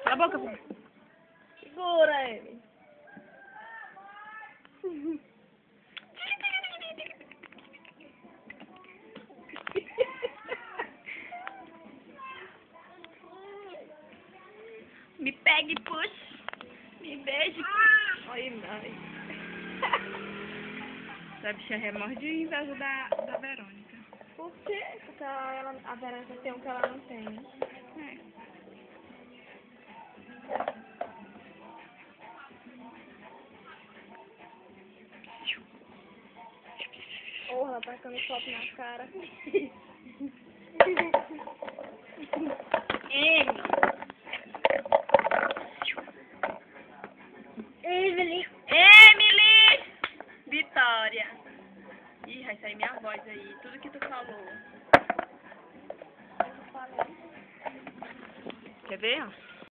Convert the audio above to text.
Cala a boca, filho. Segura ele. Me pegue, puxa. Me beije. Ai, mãe. Essa bichinha remorde de inveja da Verônica. Por quê? Porque a Verônica tem um que ela não tem. É. Porra, ela tacando copo na cara. Emily. Emily! Vitória! Ih, vai sair minha voz aí. Tudo que tu falou. Quer ver, ó?